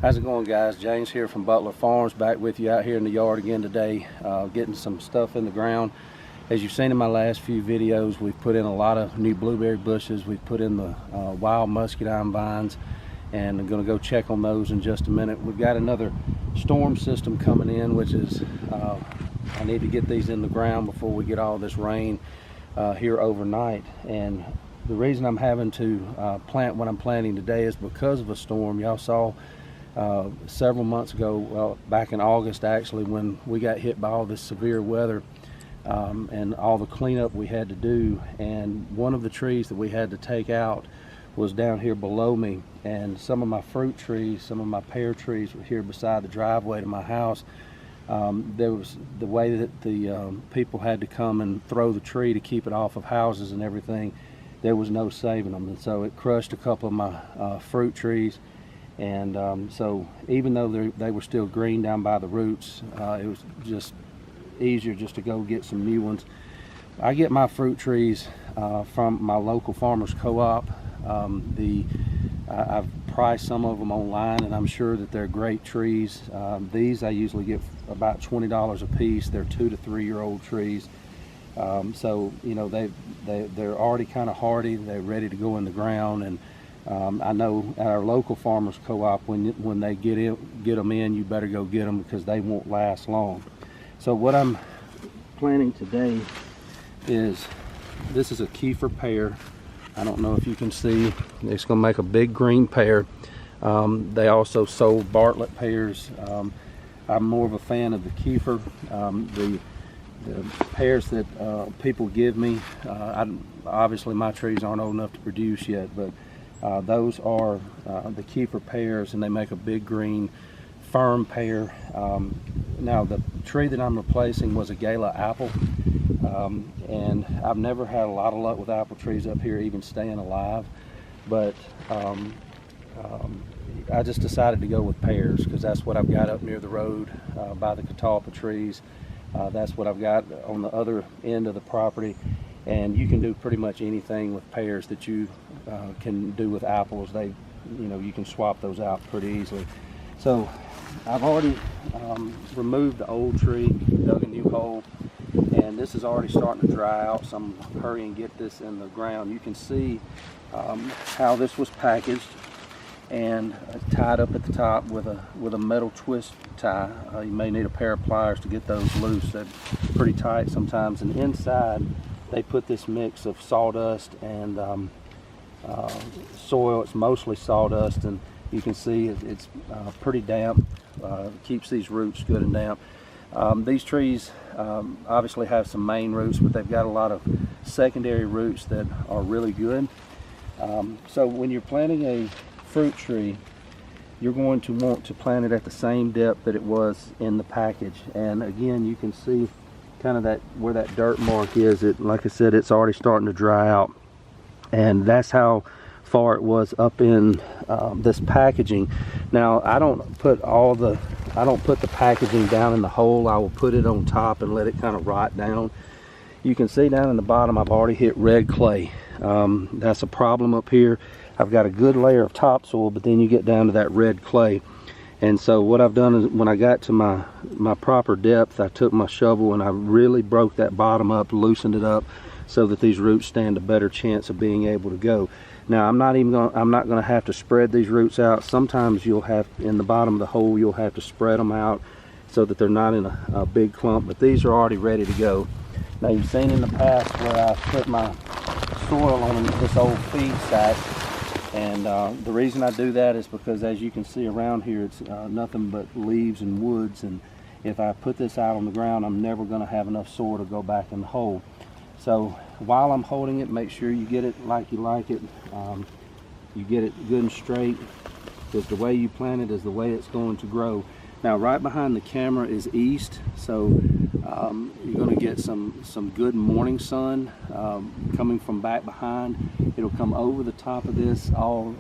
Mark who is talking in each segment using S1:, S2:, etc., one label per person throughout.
S1: How's it going, guys? James here from Butler Farms, back with you out here in the yard again today, getting some stuff in the ground. As you've seen in my last few videos, we've put in a lot of new blueberry bushes. We've put in the wild muscadine vines, and I'm going to go check on those in just a minute. We've got another storm system coming in, which is I need to get these in the ground before we get all this rain here overnight. And the reason I'm having to plant what I'm planting today is because of a storm. Y'all saw several months ago, well, back in August actually, when we got hit by all this severe weather and all the cleanup we had to do, and one of the trees that we had to take out was down here below me, and some of my fruit trees, some of my pear trees were here beside the driveway to my house. There was the way that the people had to come and throw the tree to keep it off of houses and everything. There was no saving them, and so it crushed a couple of my fruit trees. And so even though they were still green down by the roots, it was just easier just to go get some new ones. I get my fruit trees from my local farmers co-op. I've priced some of them online, and I'm sure that they're great trees. These I usually get about $20 a piece. They're 2 to 3 year old trees. So you know, they're already kind of hardy. They're ready to go in the ground. And I know at our local farmers co-op, when they get them in, you better go get them because they won't last long. So what I'm planting today is, this is a Kiefer pear. I don't know if you can see, it's going to make a big green pear. They also sold Bartlett pears. I'm more of a fan of the Kiefer. The pears that people give me, obviously my trees aren't old enough to produce yet, but those are the Kiefer pears, and they make a big green firm pear. Now the tree that I'm replacing was a Gala apple, and I've never had a lot of luck with apple trees up here even staying alive, but I just decided to go with pears because that's what I've got up near the road by the catalpa trees. That's what I've got on the other end of the property. And you can do pretty much anything with pears that you can do with apples. You can swap those out pretty easily. So I've already removed the old tree, dug a new hole, and this is already starting to dry out, so I'm hurrying to get this in the ground. You can see how this was packaged and tied up at the top with a metal twist tie. You may need a pair of pliers to get those loose. They're pretty tight sometimes. And inside they put this mix of sawdust and soil. It's mostly sawdust, and you can see it's pretty damp. Keeps these roots good and damp. These trees obviously have some main roots, but they've got a lot of secondary roots that are really good. So when you're planting a fruit tree, you're going to want to plant it at the same depth that it was in the package. And again, you can see kind of that where that dirt mark is. Like I said, it's already starting to dry out, and that's how far it was up in this packaging. Now I don't put the packaging down in the hole. I will put it on top and let it kind of rot down. You can see down in the bottom I've already hit red clay. That's a problem up here. I've got a good layer of topsoil, but then you get down to that red clay. And so what I've done is, when I got to my proper depth, I took my shovel and I really broke that bottom up, loosened it up, so that these roots stand a better chance of being able to go. Now I'm not going to have to spread these roots out. Sometimes you'll have, in the bottom of the hole, you'll have to spread them out so that they're not in a big clump, but these are already ready to go. Now you've seen in the past where I put my soil on this old feed stack, and the reason I do that is because, as you can see around here, it's nothing but leaves and woods, and if I put this out on the ground, I'm never going to have enough soil to go back in the hole. So while I'm holding it, make sure you get it like you like it. You get it good and straight, because the way you plant it is the way it's going to grow. Now right behind the camera is east, so you're going to get some good morning sun coming from back behind. It'll come over the top of this all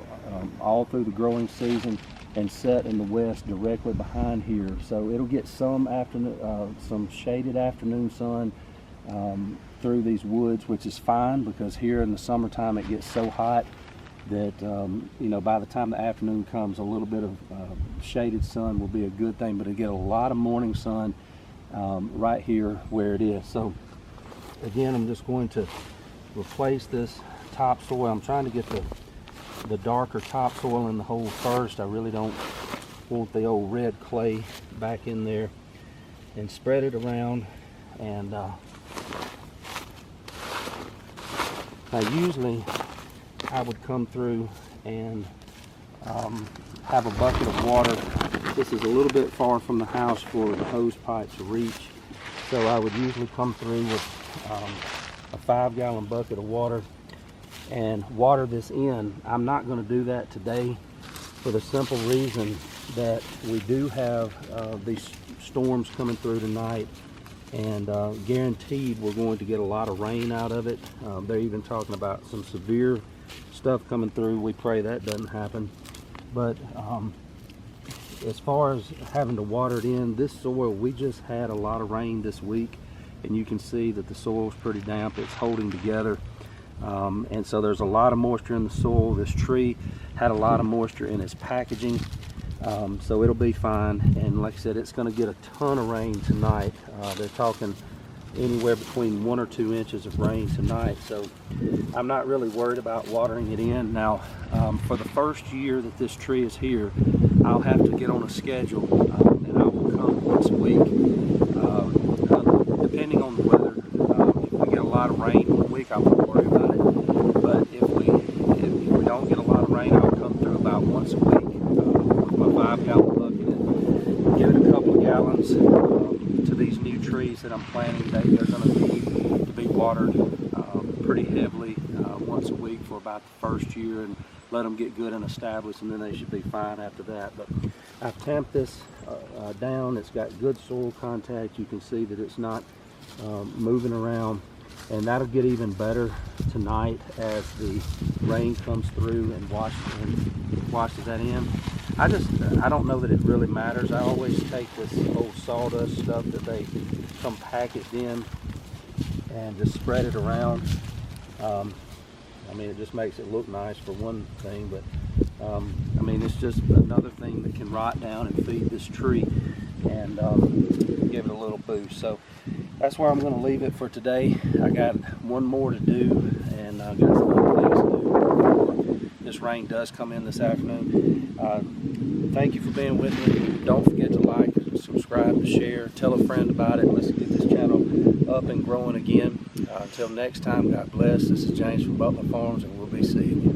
S1: through the growing season and set in the west directly behind here. So it'll get some shaded afternoon sun through these woods, which is fine, because here in the summertime it gets so hot that you know, by the time the afternoon comes, a little bit of shaded sun will be a good thing, but to get a lot of morning sun right here where it is. So again, I'm just going to replace this topsoil. I'm trying to get the darker topsoil in the hole first. I really don't want the old red clay back in there, and spread it around. And now usually I would come through and have a bucket of water. This is a little bit far from the house for the hose pipe to reach, so I would usually come through with a 5-gallon bucket of water and water this in. I'm not going to do that today for the simple reason that we do have these storms coming through tonight, and guaranteed we're going to get a lot of rain out of it. They're even talking about some severe stuff coming through. We pray that doesn't happen. But as far as having to water it in, this soil, we just had a lot of rain this week, and you can see that the soil is pretty damp. It's holding together, and so there's a lot of moisture in the soil. This tree had a lot of moisture in its packaging, so it'll be fine. And like I said, it's going to get a ton of rain tonight. They're talking anywhere between 1 or 2 inches of rain tonight, so I'm not really worried about watering it in. Now for the first year that this tree is here, I'll have to get on a schedule, and I will come once a week, depending on the weather. If we get a lot of rain one week, I won't worry about it, but if we don't get a lot of rain, I'll come through about once a week with my 5-gallon bucket and give it a couple of gallons to these new trees that I'm planting. They're going to need to be watered pretty heavily once a week for about the first year, and let them get good and established, and then they should be fine after that. But I've tamped this down. It's got good soil contact. You can see that it's not moving around, and that'll get even better tonight as the rain comes through and washes that in. I don't know that it really matters. I always take this old sawdust stuff that they come packaged in and just spread it around. I mean, it just makes it look nice for one thing, but I mean, it's just another thing that can rot down and feed this tree and give it a little boost. So that's where I'm going to leave it for today. I got one more to do, and I've got some other things to do before this rain does come in this afternoon. Thank you for being with me. Don't forget to like, subscribe, share, tell a friend about it. Let's get this channel up and growing again. Until next time, God bless. This is James from Butler Farms, and we'll be seeing you.